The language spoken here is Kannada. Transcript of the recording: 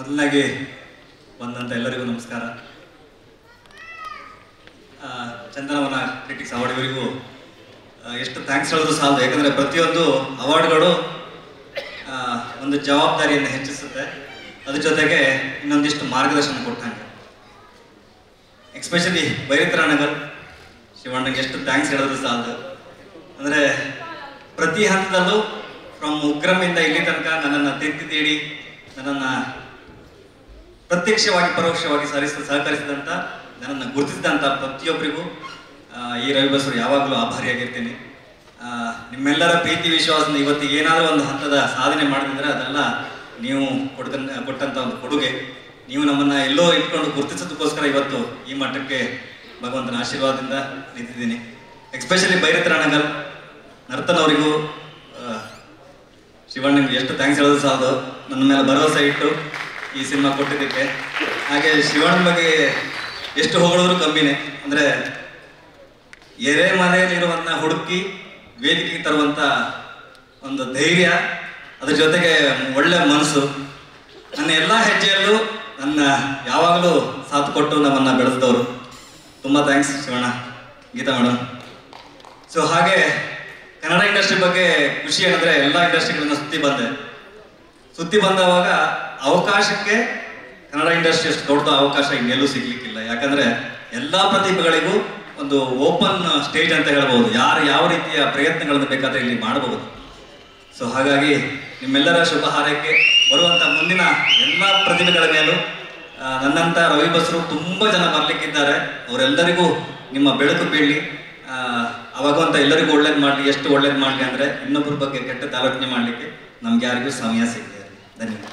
ಮೊದಲನಾಗಿ ಬಂದಂಥ ಎಲ್ಲರಿಗೂ ನಮಸ್ಕಾರ. ಚಂದನವನ ಕ್ರಿಟಿಕ್ಸ್ ಅವಾರ್ಡ್ ಇವರಿಗೂ ಎಷ್ಟು ಥ್ಯಾಂಕ್ಸ್ ಹೇಳೋದು ಸಾಲದು. ಯಾಕಂದರೆ ಪ್ರತಿಯೊಂದು ಅವಾರ್ಡ್ಗಳು ಒಂದು ಜವಾಬ್ದಾರಿಯನ್ನು ಹೆಚ್ಚಿಸುತ್ತೆ, ಅದ್ರ ಜೊತೆಗೆ ಇನ್ನೊಂದಿಷ್ಟು ಮಾರ್ಗದರ್ಶನ ಕೊಟ್ಟಂಗೆ. ಎಕ್ಸ್ಪೆಷಲಿ ಬೈರತ್ರಾಣಗಲ್ ಶಿವಣ್ಣಗೆ ಎಷ್ಟು ಥ್ಯಾಂಕ್ಸ್ ಹೇಳೋದು ಸಾಲದು. ಅಂದರೆ ಪ್ರತಿ ಹಂತದಲ್ಲೂ ಫ್ರಮ್ ಉಗ್ರಮಿಂದ ಇಲ್ಲಿ ತನಕ ನನ್ನನ್ನು ತೀಡಿ ನನ್ನನ್ನು ಪ್ರತ್ಯಕ್ಷವಾಗಿ ಪರೋಕ್ಷವಾಗಿ ಸಹಕರಿಸಿದಂಥ, ನನ್ನನ್ನು ಗುರುತಿಸಿದಂಥ ಪ್ರತಿಯೊಬ್ಬರಿಗೂ ಈ ರವಿ ಬಸವರು ಯಾವಾಗಲೂ ಆಭಾರಿಯಾಗಿರ್ತೀನಿ. ನಿಮ್ಮೆಲ್ಲರ ಪ್ರೀತಿ ವಿಶ್ವಾಸದಿಂದ ಇವತ್ತಿಗೆ ಏನಾದರೂ ಒಂದು ಹಂತದ ಸಾಧನೆ ಮಾಡಿದ್ರೆ ಅದೆಲ್ಲ ನೀವು ಕೊಟ್ಟಂಥ ಒಂದು ಕೊಡುಗೆ. ನೀವು ನಮ್ಮನ್ನು ಎಲ್ಲೋ ಇಟ್ಕೊಂಡು ಗುರುತಿಸೋದಕ್ಕೋಸ್ಕರ ಇವತ್ತು ಈ ಮಟ್ಟಕ್ಕೆ ಭಗವಂತನ ಆಶೀರ್ವಾದದಿಂದ ನಿಂತಿದ್ದೀನಿ. ಎಕ್ಸ್ಪೆಷಲಿ ಬೈರತ್ರಾಣಗಲ್ ನರ್ತನ್ ಅವರಿಗೂ ಶಿವಣ್ಣನಿಗೆ ಎಷ್ಟು ಥ್ಯಾಂಕ್ಸ್ ಹೇಳೋದು ಸಾಲದು. ನನ್ನ ಮೇಲೆ ಭರವಸೆ ಇಟ್ಟು ಈ ಸಿನಿಮಾ ಕೊಟ್ಟಿದ್ದಕ್ಕೆ. ಹಾಗೆ ಶಿವಣ್ಣನ ಬಗ್ಗೆ ಎಷ್ಟು ಹೊಗಳಿದ್ರು ಕಮ್ಮಿನೇ. ಅಂದರೆ ಎರೆ ಮನೆಯಲ್ಲಿರುವಂಥ ಹುಡುಕಿ ವೇದಿಕೆಗೆ ತರುವಂಥ ಒಂದು ಧೈರ್ಯ, ಅದ್ರ ಜೊತೆಗೆ ಒಳ್ಳೆ ಮನಸ್ಸು, ನನ್ನ ಎಲ್ಲ ಹೆಜ್ಜೆಯಲ್ಲೂ ನನ್ನ ಯಾವಾಗಲೂ ಸಾಥ್ ಕೊಟ್ಟು ನಮ್ಮನ್ನು ಬೆಳೆಸಿದವರು. ತುಂಬ thanks Shivanna, Geetha madam. So ಹಾಗೆ ಕನ್ನಡ ಇಂಡಸ್ಟ್ರಿ ಬಗ್ಗೆ ಖುಷಿ ಏನಂದರೆ ಎಲ್ಲ ಇಂಡಸ್ಟ್ರಿಗಳನ್ನ ಸುತ್ತಿ ಬಂದವಾಗ ಅವಕಾಶಕ್ಕೆ ಕನ್ನಡ ಇಂಡಸ್ಟ್ರಿ ಅಷ್ಟು ದೊಡ್ಡ ಅವಕಾಶ ಇನ್ನೆಲ್ಲೂ ಸಿಗ್ಲಿಕ್ಕಿಲ್ಲ. ಯಾಕಂದರೆ ಎಲ್ಲ ಪ್ರತಿಭೆಗಳಿಗೂ ಒಂದು ಓಪನ್ ಸ್ಟೇಜ್ ಅಂತ ಹೇಳ್ಬೋದು. ಯಾರು ಯಾವ ರೀತಿಯ ಪ್ರಯತ್ನಗಳನ್ನು ಬೇಕಾದರೆ ಇಲ್ಲಿ ಮಾಡಬಹುದು. ಸೊ ಹಾಗಾಗಿ ನಿಮ್ಮೆಲ್ಲರ ಶುಭ ಹಾರೈಕೆ. ಬರುವಂಥ ಮುಂದಿನ ಎಲ್ಲ ಪ್ರತಿಭೆಗಳ ಮೇಲೂ ನನ್ನಂಥ ರವಿ ಬಸರು ತುಂಬ ಜನ ಬರಲಿಕ್ಕಿದ್ದಾರೆ. ಅವರೆಲ್ಲರಿಗೂ ನಿಮ್ಮ ಬೆಳಕು ಬೀಳಲಿ. ಭಗವಂತ ಎಲ್ಲರಿಗೂ ಒಳ್ಳೇದು ಮಾಡಲಿ. ಎಷ್ಟು ಒಳ್ಳೇದು ಮಾಡಲಿ ಅಂದರೆ ಇನ್ನೊಬ್ಬರ ಬಗ್ಗೆ ಕೆಟ್ಟದ್ದು ಆಲೋಚನೆ ಮಾಡಲಿಕ್ಕೆ ನಮ್ಗೆ ಯಾರಿಗೂ ಸಮಯ ಸಿಗಲಿ. ಧನ್ಯವಾದ.